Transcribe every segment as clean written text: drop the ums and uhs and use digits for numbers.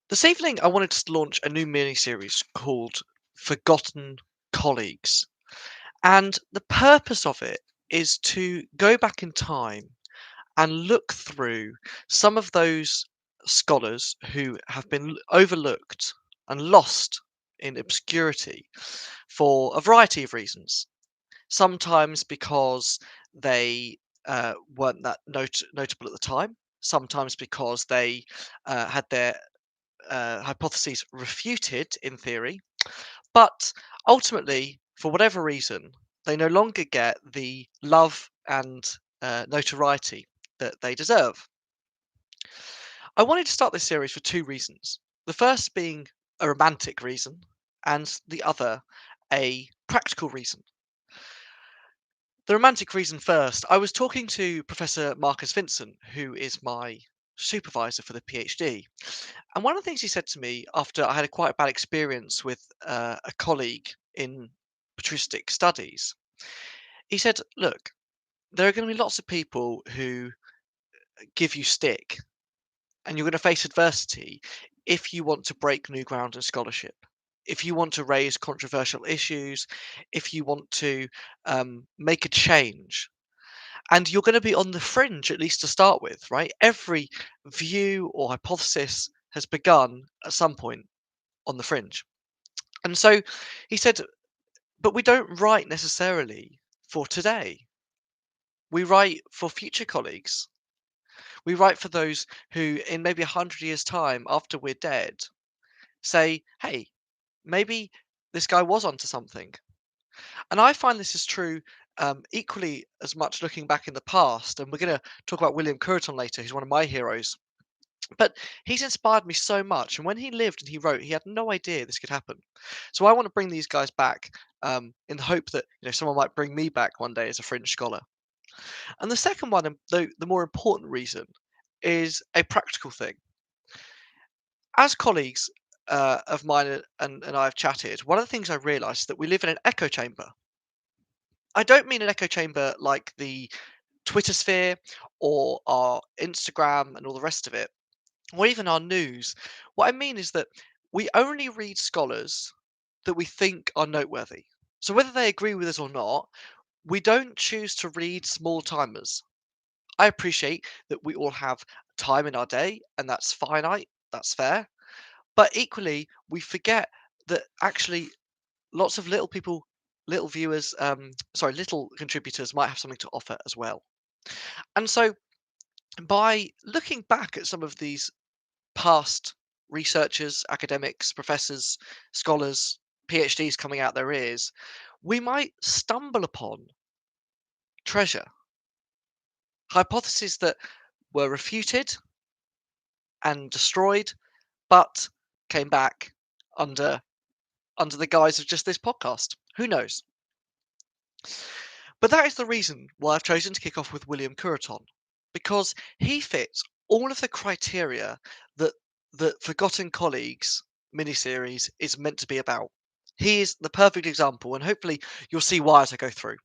This evening, I wanted to launch a new mini-series called Forgotten Colleagues. And the purpose of it is to go back in time and look through some of those scholars who have been overlooked and lost in obscurity for a variety of reasons. Sometimes because they weren't that notable at the time, sometimes because they had their hypotheses refuted in theory, but ultimately, for whatever reason, they no longer get the love and notoriety that they deserve. I wanted to start this series for two reasons. The first being a romantic reason, and the other a practical reason. The romantic reason first, I was talking to Professor Marcus Vincent, who is my supervisor for the PhD. And one of the things he said to me after I had a quite bad experience with a colleague in patristic studies, he said, "Look, there are going to be lots of people who give you stick, and you're going to face adversity if you want to break new ground in scholarship. If you want to raise controversial issues, if you want to make a change, and you're going to be on the fringe at least to start with, right? Every view or hypothesis has begun at some point on the fringe." And so he said, but we don't write necessarily for today. We write for future colleagues. We write for those who, in maybe 100 years' time, after we're dead, say, hey, maybe this guy was onto something. And I find this is true equally as much looking back in the past. And we're going to talk about William Cureton later, who's one of my heroes. But he's inspired me so much, and when he lived and he wrote, he had no idea this could happen. So I want to bring these guys back, in the hope that someone might bring me back one day as a fringe scholar. And the second one, and the more important reason, is a practical thing. As colleagues of mine and I have chatted, one of the things I realised is that we live in an echo chamber. I don't mean an echo chamber like the Twitter sphere or our Instagram and all the rest of it, or even our news. What I mean is that we only read scholars that we think are noteworthy. So whether they agree with us or not, we don't choose to read small timers. I appreciate that we all have time in our day and that's finite, that's fair. But equally, we forget that actually lots of little people, little viewers, little contributors might have something to offer as well. And so by looking back at some of these past researchers, academics, professors, scholars, PhDs coming out their ears, we might stumble upon treasure, hypotheses that were refuted and destroyed, but came back under the guise of just this podcast. Who knows? But that is the reason why I've chosen to kick off with William Cureton, because he fits all of the criteria that the Forgotten Colleagues miniseries is meant to be about. He is the perfect example, and hopefully you'll see why as I go through.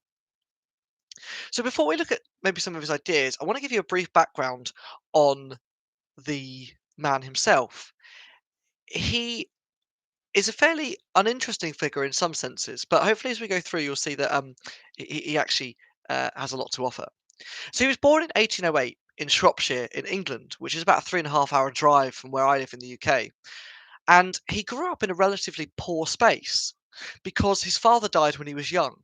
So before we look at maybe some of his ideas, I want to give you a brief background on the man himself. He is a fairly uninteresting figure in some senses, but hopefully as we go through, you'll see that he actually has a lot to offer. So he was born in 1808 in Shropshire in England, which is about a 3.5 hour drive from where I live in the UK. And he grew up in a relatively poor space because his father died when he was young.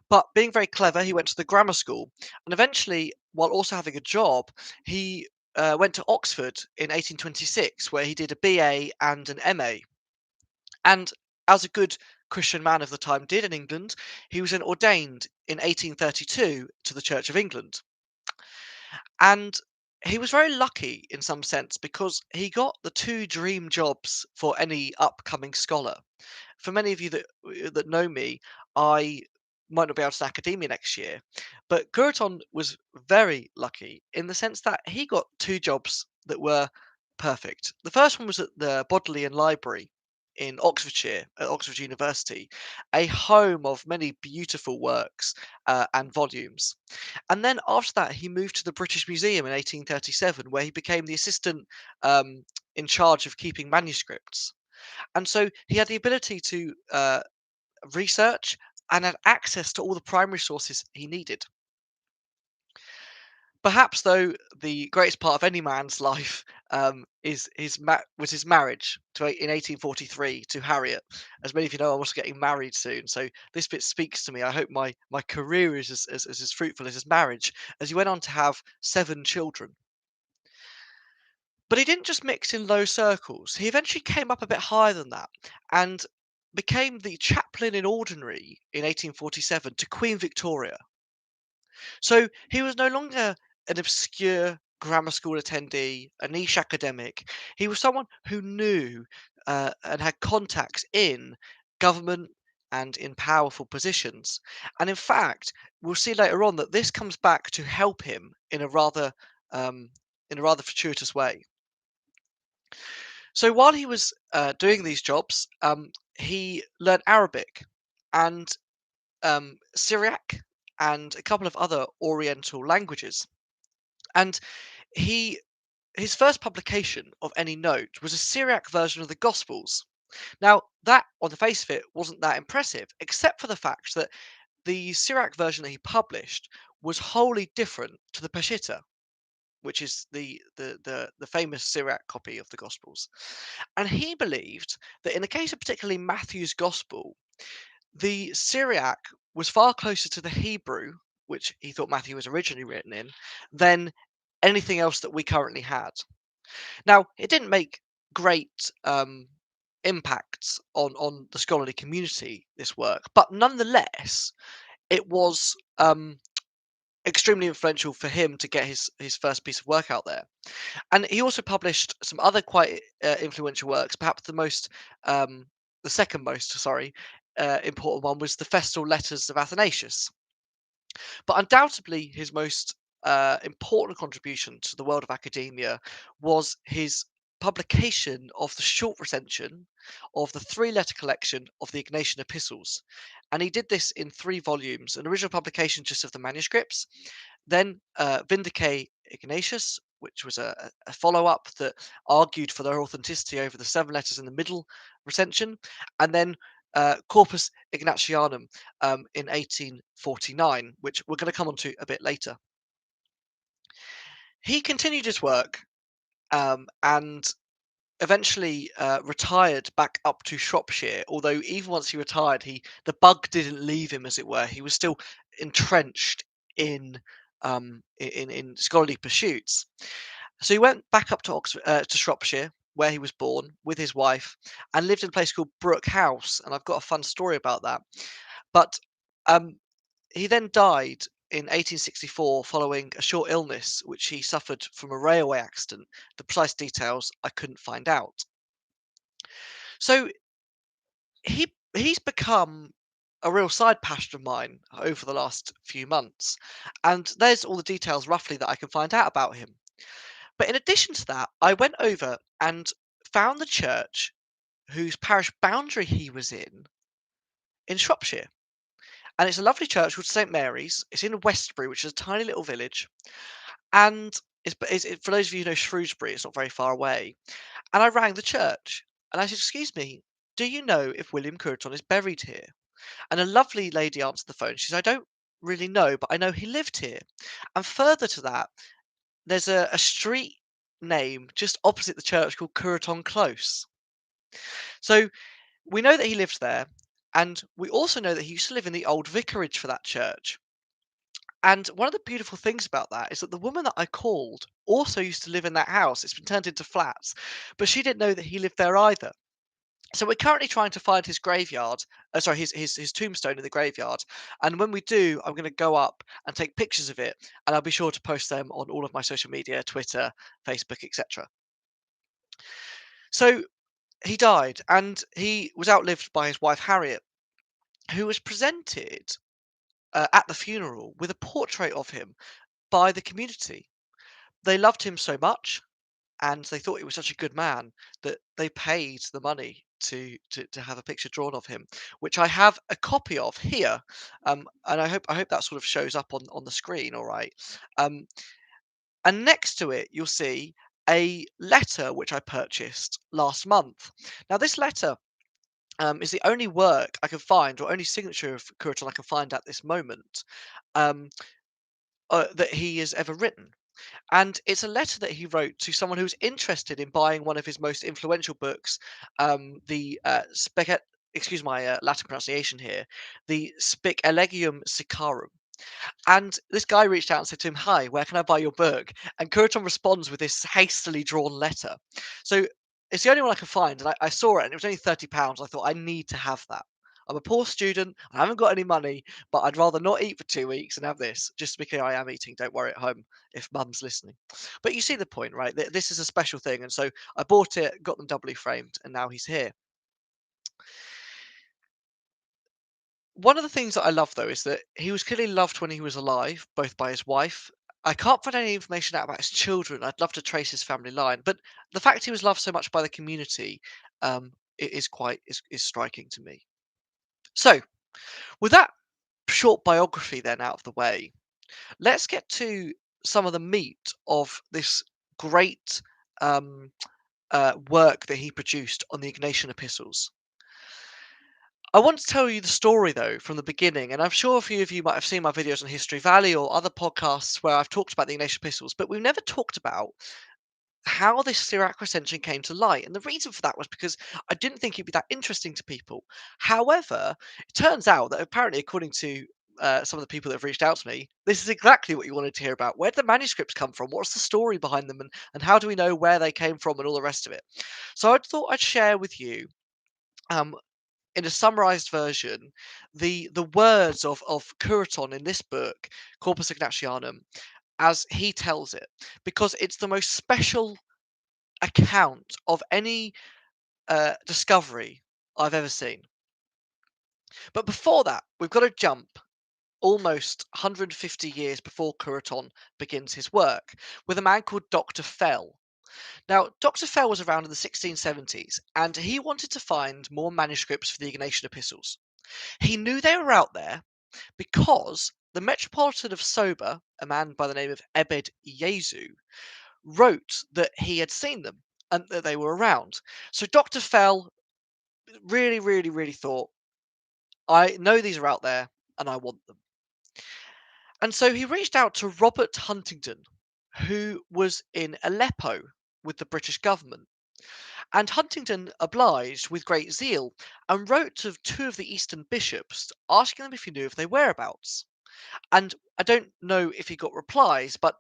But being very clever, he went to the grammar school, and eventually, while also having a job, he went to Oxford in 1826, where he did a BA and an MA. And as a good Christian man of the time did in England, he was then ordained in 1832 to the Church of England. And he was very lucky in some sense because he got the two dream jobs for any upcoming scholar. For many of you that know me, I might not be able to academia next year, but Cureton was very lucky in the sense that he got two jobs that were perfect. The first one was at the Bodleian Library in Oxfordshire at Oxford University, a home of many beautiful works and volumes. And then after that, he moved to the British Museum in 1837, where he became the assistant. in charge of keeping manuscripts. And so he had the ability to research and had access to all the primary sources he needed. Perhaps, though, the greatest part of any man's life was his marriage in 1843 to Harriet. As many of you know, I'm also getting married soon, so this bit speaks to me. I hope my career is as fruitful as his marriage, as he went on to have 7 children. But he didn't just mix in low circles. He eventually came up a bit higher than that and became the chaplain in ordinary in 1847 to Queen Victoria. So he was no longer an obscure grammar school attendee, a niche academic. He was someone who knew and had contacts in government and in powerful positions. And in fact, we'll see later on that this comes back to help him um, in a rather fortuitous way. So while he was doing these jobs, he learned Arabic and Syriac and a couple of other Oriental languages. And he his first publication of any note was a Syriac version of the Gospels. Now, that on the face of it wasn't that impressive, except for the fact that the Syriac version that he published was wholly different to the Peshitta, which is the famous Syriac copy of the Gospels. And he believed that in the case of particularly Matthew's Gospel, the Syriac was far closer to the Hebrew, which he thought Matthew was originally written in, than anything else that we currently had. Now, it didn't make great impacts on the scholarly community, this work, but nonetheless, it was extremely influential for him to get his first piece of work out there. And he also published some other quite influential works. Perhaps the second most, sorry, important one was the Festal Letters of Athanasius. But undoubtedly, his most important contribution to the world of academia was his publication of the short recension of the 3 letter collection of the Ignatian epistles. And he did this in 3 volumes, an original publication just of the manuscripts, then Vindice Ignatius, which was a follow up that argued for their authenticity over the 7 letters in the middle recension, and then Corpus Ignatianum in 1849, which we're going to come on to a bit later. He continued his work and eventually retired back up to Shropshire. Although even once he retired, the bug didn't leave him, as it were. He was still entrenched in scholarly pursuits. So he went back up to to Shropshire, where he was born, with his wife, and lived in a place called Brooke House. And I've got a fun story about that. But um, he then died in 1864 following a short illness which he suffered from a railway accident. The precise details I couldn't find out. So he's become a real side passion of mine over the last few months, and there's all the details roughly that I can find out about him. But in addition to that, I went over and found the church whose parish boundary he was in Shropshire. And it's a lovely church called St Mary's. It's in Westbury, which is a tiny little village. And for those of you who know Shrewsbury, it's not very far away. And I rang the church and I said, "Excuse me, do you know if William Cureton is buried here?" And a lovely lady answered the phone. She said, "I don't really know, but I know he lived here." And further to that, there's a street name just opposite the church called Cureton Close. So we know that he lived there. And we also know that he used to live in the old vicarage for that church. And one of the beautiful things about that is that the woman that I called also used to live in that house. It's been turned into flats, but she didn't know that he lived there either. So we're currently trying to find his graveyard, sorry, his tombstone in the graveyard. And when we do, I'm going to go up and take pictures of it, and I'll be sure to post them on all of my social media, Twitter, Facebook, etc. So he died, and he was outlived by his wife Harriet, who was presented at the funeral with a portrait of him by the community. They loved him so much and they thought he was such a good man that they paid the money to have a picture drawn of him, which I have a copy of here, and I hope that sort of shows up on the screen. All right, and next to it you'll see a letter which I purchased last month. Now, this letter is the only work I can find, or only signature of Cureton I can find at this moment, um, that he has ever written. And it's a letter that he wrote to someone who's interested in buying one of his most influential books, the excuse my Latin pronunciation here, the Spic Elegium Sicarum. And this guy reached out and said to him, "Hi, where can I buy your book?" And Cureton responds with this hastily drawn letter. So it's the only one I can find, and I saw it, and it was only £30. I thought I need to have that. I'm a poor student. I haven't got any money, but I'd rather not eat for 2 weeks and have this. Just because I am eating, don't worry at home if mum's listening. But you see the point, right? This is a special thing, and so I bought it, got them doubly framed, and now he's here. One of the things that I love, though, is that he was clearly loved when he was alive, both by his wife. I can't find any information out about his children. I'd love to trace his family line, but the fact he was loved so much by the community, is quite is striking to me. So, with that short biography then out of the way, let's get to some of the meat of this great um, work that he produced on the Ignatian epistles. I want to tell you the story though from the beginning, and I'm sure a few of you might have seen my videos on History Valley or other podcasts where I've talked about the Ignatian epistles, but we've never talked about how this Syriac recension came to light. And the reason for that was because I didn't think it'd be that interesting to people. However, it turns out that apparently, according to some of the people that have reached out to me, this is exactly what you wanted to hear about. Where did the manuscripts come from? What's the story behind them? And how do we know where they came from and all the rest of it? So I thought I'd share with you, um, in a summarized version, the words of Cureton in this book, Corpus Ignatianum, as he tells it, because it's the most special account of any discovery I've ever seen. But before that, we've got to jump almost 150 years before Cureton begins his work with a man called Dr. Fell. Now, Dr. Fell was around in the 1670s, and he wanted to find more manuscripts for the Ignatian epistles. He knew they were out there because the Metropolitan of Sober, a man by the name of Ebed Jesu, wrote that he had seen them and that they were around. So Dr. Fell really, really, really thought, I know these are out there and I want them. And so he reached out to Robert Huntington, who was in Aleppo with the British government. And Huntington obliged with great zeal and wrote to two of the Eastern bishops asking them if he knew of their whereabouts. And I don't know if he got replies, but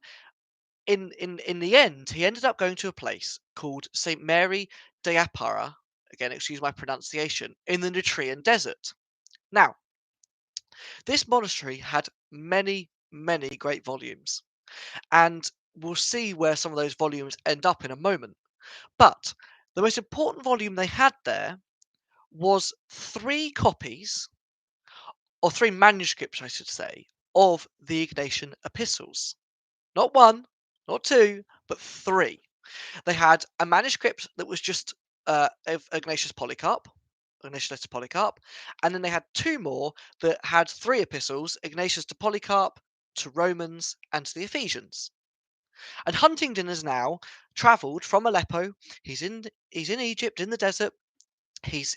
in the end, he ended up going to a place called St. Mary de Apara, again, excuse my pronunciation, in the Nitrian desert. Now, this monastery had many, many great volumes, and we'll see where some of those volumes end up in a moment. But the most important volume they had there was three copies, or three manuscripts, I should say, of the Ignatian epistles. Not one, not two, but three. They had a manuscript that was just of Ignatius Polycarp, Ignatius Letter Polycarp, and then they had two more that had three epistles: Ignatius to Polycarp, to Romans, and to the Ephesians. And Huntingdon has now travelled from Aleppo. He's in Egypt in the desert. He's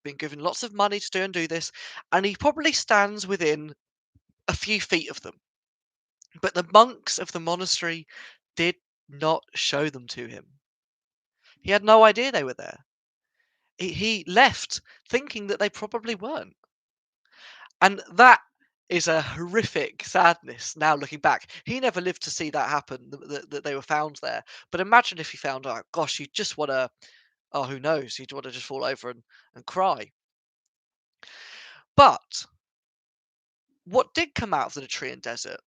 been given lots of money to do this, and he probably stands within a few feet of them. But the monks of the monastery did not show them to him. He had no idea they were there. He left thinking that they probably weren't. And that is a horrific sadness now looking back. He never lived to see that happen, that they were found there. But imagine if he found out, gosh, you just want to, oh, who knows? You'd want to just fall over and cry. But what did come out of the Nitrian desert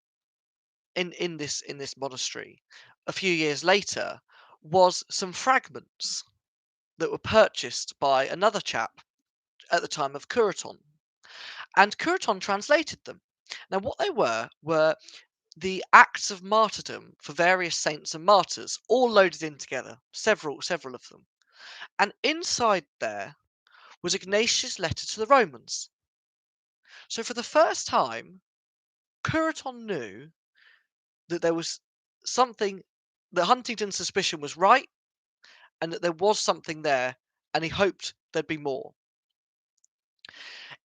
in this monastery a few years later was some fragments that were purchased by another chap at the time of Cureton. And Cureton translated them. Now, what they were the acts of martyrdom for various saints and martyrs, all loaded in together, several of them. And inside there was Ignatius' letter to the Romans. So for the first time, Cureton knew that there was something that Huntington's suspicion was right and that there was something there, and he hoped there'd be more.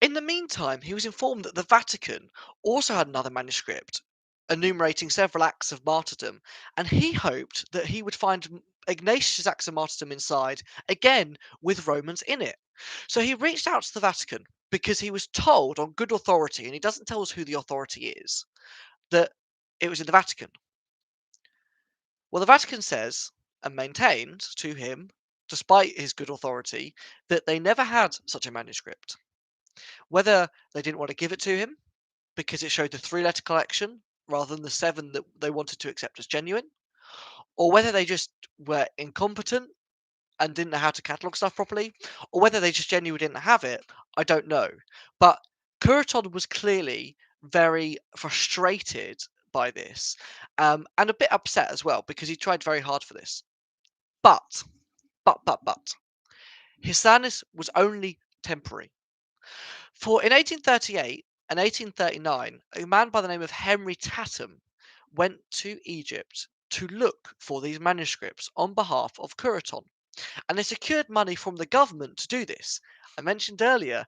In the meantime, he was informed that the Vatican also had another manuscript enumerating several acts of martyrdom, and he hoped that he would find Ignatius' acts of martyrdom inside, again with Romans in it. So he reached out to the Vatican because he was told on good authority, and he doesn't tell us who the authority is, that it was in the Vatican. Well, the Vatican says and maintained to him, despite his good authority, that they never had such a manuscript. Whether they didn't want to give it to him because it showed the 3-letter collection rather than the 7 that they wanted to accept as genuine, or whether they just were incompetent and didn't know how to catalogue stuff properly, or whether they just genuinely didn't have it, I don't know. But Cureton was clearly very frustrated by this, and a bit upset as well because he tried very hard for this. But, his sadness was only temporary. For in 1838 and 1839, a man by the name of Henry Tatham went to Egypt to look for these manuscripts on behalf of Cureton, and they secured money from the government to do this. I mentioned earlier,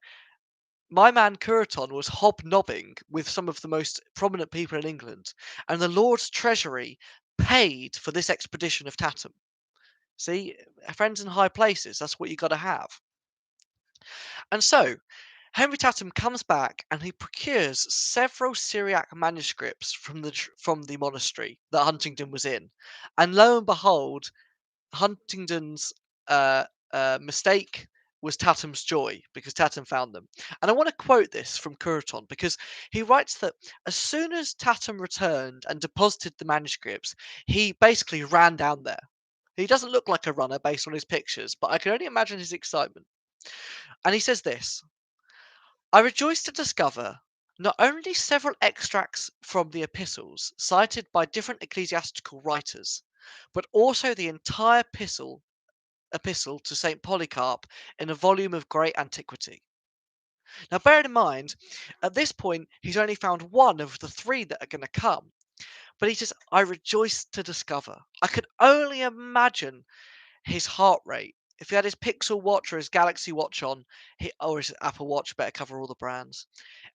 my man Cureton was hobnobbing with some of the most prominent people in England, and the Lord's Treasury paid for this expedition of Tatham. See, friends in high places, that's what you got to have. And so, Henry Tatham comes back and he procures several Syriac manuscripts from the monastery that Huntington was in, and lo and behold, Huntington's mistake was Tatham's joy because Tatham found them. And I want to quote this from Cureton because he writes that as soon as Tatham returned and deposited the manuscripts, he basically ran down there. He doesn't look like a runner based on his pictures, but I can only imagine his excitement. And he says this: I rejoice to discover not only several extracts from the epistles cited by different ecclesiastical writers, but also the entire epistle to St. Polycarp in a volume of great antiquity. Now, bear in mind, at this point, he's only found one of the 3 that are going to come. But he says, I rejoice to discover. I could only imagine his heart rate. If he had his Pixel watch or his Galaxy watch on, or his Apple Watch, better cover all the brands,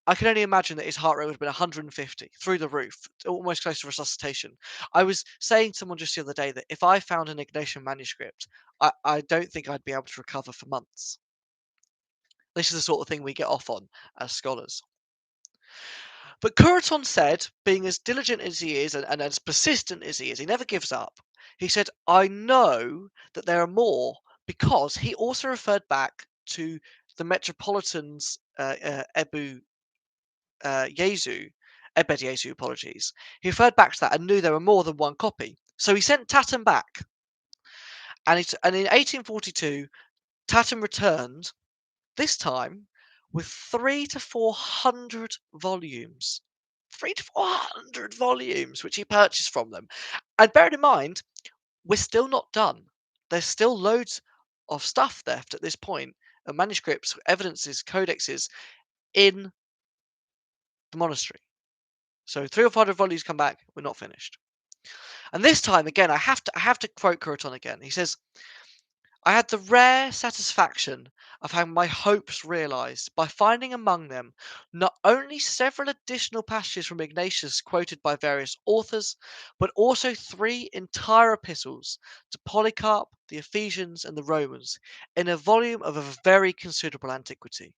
I can only imagine that his heart rate would have been 150 through the roof, almost close to resuscitation. I was saying to someone just the other day that if I found an Ignatian manuscript, I don't think I'd be able to recover for months. This is the sort of thing we get off on as scholars. But Cureton said, being as diligent as he is and as persistent as he is, he never gives up. He said, I know that there are more, because he also referred back to the Metropolitan's Ebu Jesu, Ebed Jesu, apologies. He referred back to that and knew there were more than one copy. So he sent Tatham back. And in 1842, Tatham returned, this time with 300 to 400 volumes. 300 to 400 volumes, which he purchased from them. And bear in mind, we're still not done. There's still loads of stuff left at this point, manuscripts, evidences, codexes in the monastery. So 300 or 400 volumes come back, we're not finished. And this time, again, I have to quote Cureton again. He says, I had the rare satisfaction of having my hopes realized by finding among them not only several additional passages from Ignatius quoted by various authors, but also 3 entire epistles to Polycarp, the Ephesians, and the Romans in a volume of a very considerable antiquity.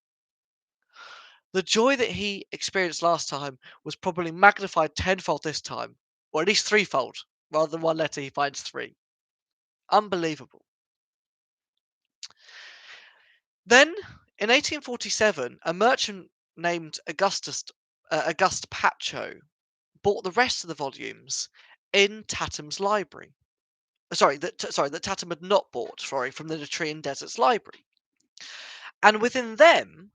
The joy that he experienced last time was probably magnified tenfold this time, or at least threefold. Rather than 1 letter, he finds 3. Unbelievable. Then, in 1847, a merchant named Auguste Pacho bought the rest of the volumes in Tatham's library. That Tatham had not bought, from the Latrian Deserts library. And within them,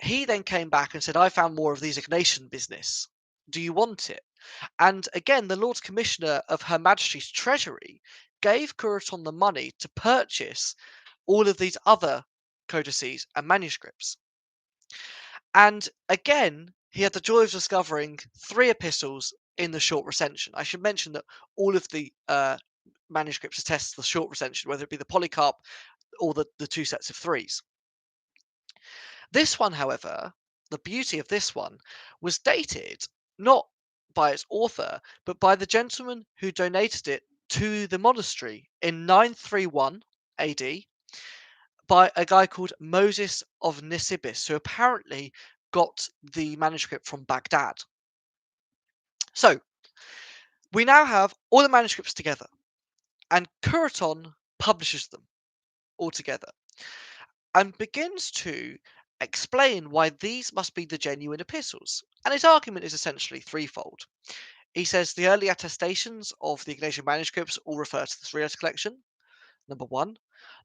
he then came back and said, I found more of these Ignatian business. Do you want it? And again, the Lord Commissioner of Her Majesty's Treasury gave Cureton the money to purchase all of these other codices and manuscripts. And again, he had the joy of discovering 3 epistles in the short recension. I should mention that all of the manuscripts attest the short recension, whether it be the Polycarp or the two sets of threes. This one, however, the beauty of this one was dated not by its author, but by the gentleman who donated it to the monastery in 931 AD by a guy called Moses of Nisibis, who apparently got the manuscript from Baghdad. So we now have all the manuscripts together, and Cureton publishes them all together and begins to explain why these must be the genuine epistles. And his argument is essentially threefold. He says the early attestations of the Ignatian manuscripts all refer to the Syriac collection, number one.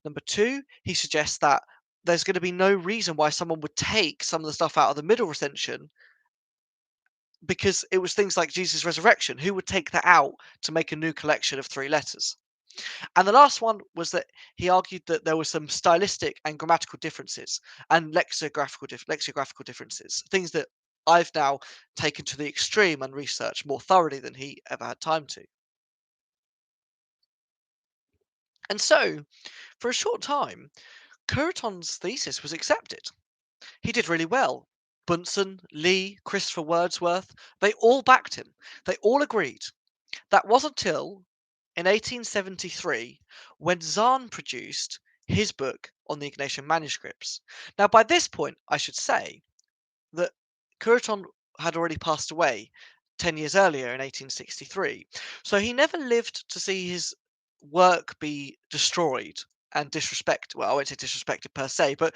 Number two, he suggests that there's going to be no reason why someone would take some of the stuff out of the middle recension because it was things like Jesus' resurrection. Who would take that out to make a new collection of three letters? And the last one was that he argued that there were some stylistic and grammatical differences and lexicographical differences, things that I've now taken to the extreme and researched more thoroughly than he ever had time to. And so, for a short time, Cureton's thesis was accepted. He did really well. Bunsen, Lee, Christopher Wordsworth, they all backed him. They all agreed. That wasn't until in 1873 when Zahn produced his book on the Ignatian manuscripts. Now, by this point, I should say that Cureton had already passed away 10 years earlier in 1863. So he never lived to see his work be destroyed and disrespected. Well, I won't say disrespected per se, but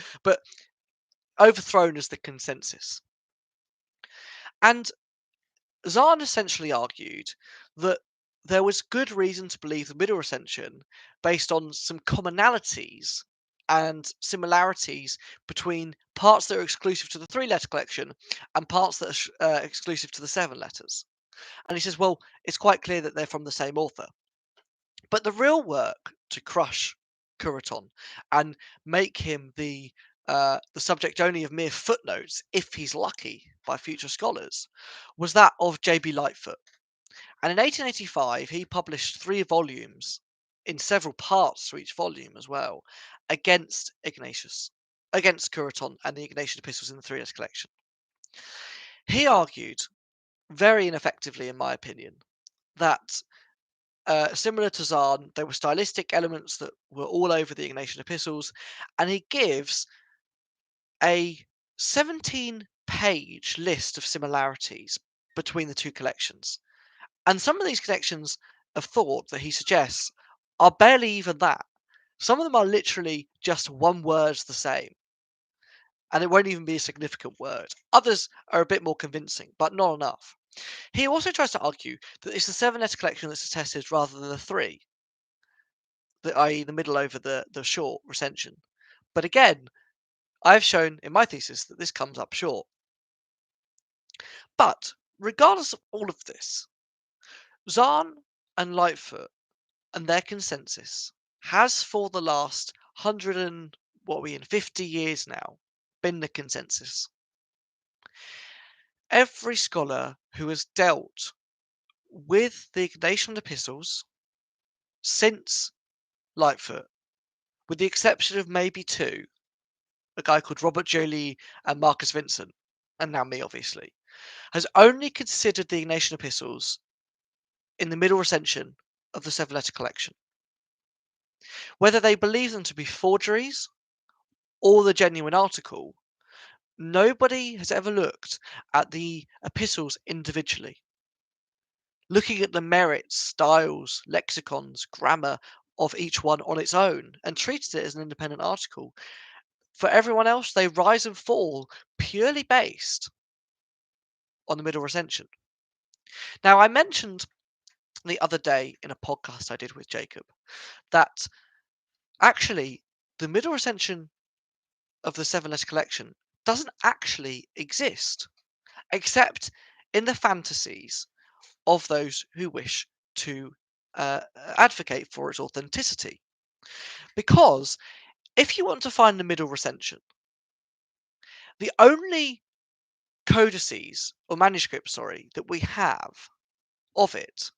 overthrown as the consensus. And Zahn essentially argued that there was good reason to believe the middle recension based on some commonalities and similarities between parts that are exclusive to the three-letter collection and parts that are exclusive to the seven letters. And he says, well, it's quite clear that they're from the same author. But the real work to crush Cureton and make him the subject only of mere footnotes, if he's lucky, by future scholars, was that of J.B. Lightfoot. And in 1885, he published 3 volumes in several parts to each volume as well, against Cureton and the Ignatian epistles in the three-letter collection. He argued, very ineffectively in my opinion, that similar to Zahn, there were stylistic elements that were all over the Ignatian epistles, and he gives a 17-page list of similarities between the two collections. And some of these connections of thought that he suggests are barely even that. Some of them are literally just one word the same, and it won't even be a significant word. Others are a bit more convincing, but not enough. He also tries to argue that it's the 7-letter collection that's attested rather than the 3, i.e. the middle over the short recension. But again, I've shown in my thesis that this comes up short. But regardless of all of this, Zahn and Lightfoot and their consensus has for the last 50 years now been the consensus. Every scholar who has dealt with the Ignatian epistles since Lightfoot, with the exception of maybe 2, a guy called Robert Joly and Marcus Vincent, and now me obviously, has only considered the Ignatian epistles in the middle recension of the 7-letter collection. Whether they believe them to be forgeries or the genuine article, nobody has ever looked at the epistles individually, looking at the merits, styles, lexicons, grammar of each one on its own, and treated it as an independent article. For everyone else, they rise and fall purely based on the middle recension. Now, I mentioned the other day in a podcast I did with Jacob that actually the middle recension of the 7-letter collection doesn't actually exist, except in the fantasies of those who wish to advocate for its authenticity. Because if you want to find the middle recension, the only codices or manuscripts, that we have of it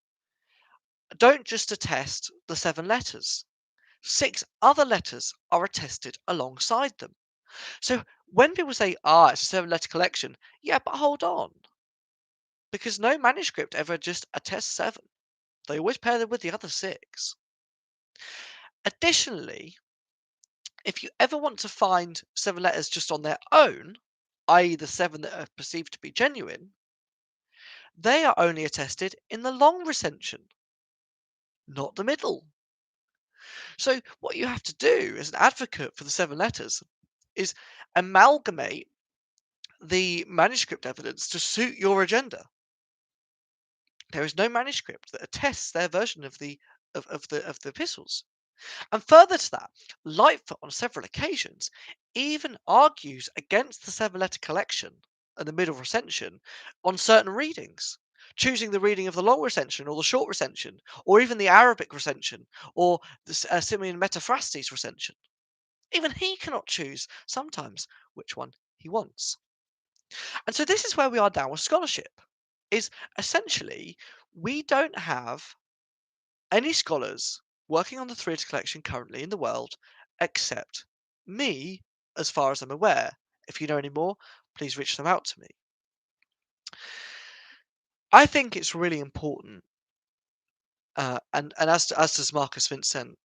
don't just attest the 7 letters. 6 other letters are attested alongside them. So when people say, it's a 7-letter collection, yeah, but hold on, because no manuscript ever just attests 7. They always pair them with the other 6. Additionally, if you ever want to find 7 letters just on their own, i.e. the 7 that are perceived to be genuine, they are only attested in the long recension, not the middle. So what you have to do as an advocate for the 7 letters is amalgamate the manuscript evidence to suit your agenda. There is no manuscript that attests their version of the epistles. And further to that, Lightfoot on several occasions even argues against the 7-letter collection and the middle recension on certain readings, choosing the reading of the long recension or the short recension, or even the Arabic recension or the Simeon Metaphrastes recension. Even he cannot choose sometimes which one he wants. And so this is where we are now with scholarship. Is essentially we don't have any scholars working on the Theatre collection currently in the world except me, as far as I'm aware. If you know any more, please reach them out to me. I think it's really important, and as does Marcus Vincent,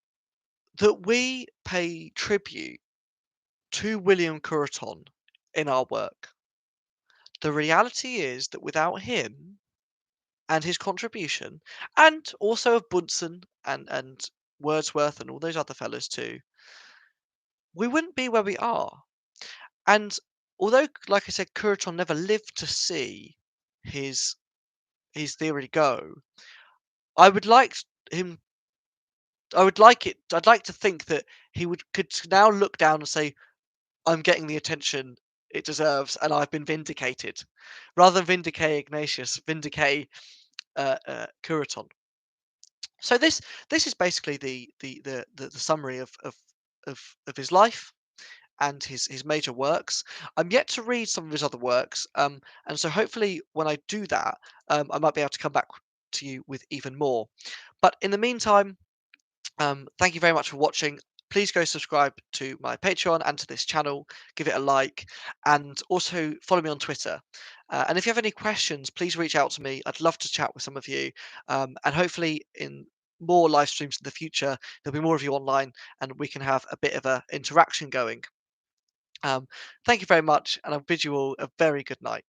that we pay tribute to William Cureton in our work. The reality is that without him and his contribution, and also of Bunsen and Wordsworth and all those other fellows too, we wouldn't be where we are. And although, like I said, Cureton never lived to see his his theory go, I would like him. I'd like to think that he could now look down and say, "I'm getting the attention it deserves, and I've been vindicated," rather than vindicate Ignatius, vindicate Cureton. So this is basically the summary of his life and his major works. I'm yet to read some of his other works, and so hopefully when I do that, I might be able to come back to you with even more. But in the meantime, thank you very much for watching. Please go subscribe to my Patreon and to this channel. Give it a like, and also follow me on Twitter. And if you have any questions, please reach out to me. I'd love to chat with some of you, and hopefully in more live streams in the future, there'll be more of you online, and we can have a bit of a interaction going. Thank you very much, and I bid you all a very good night.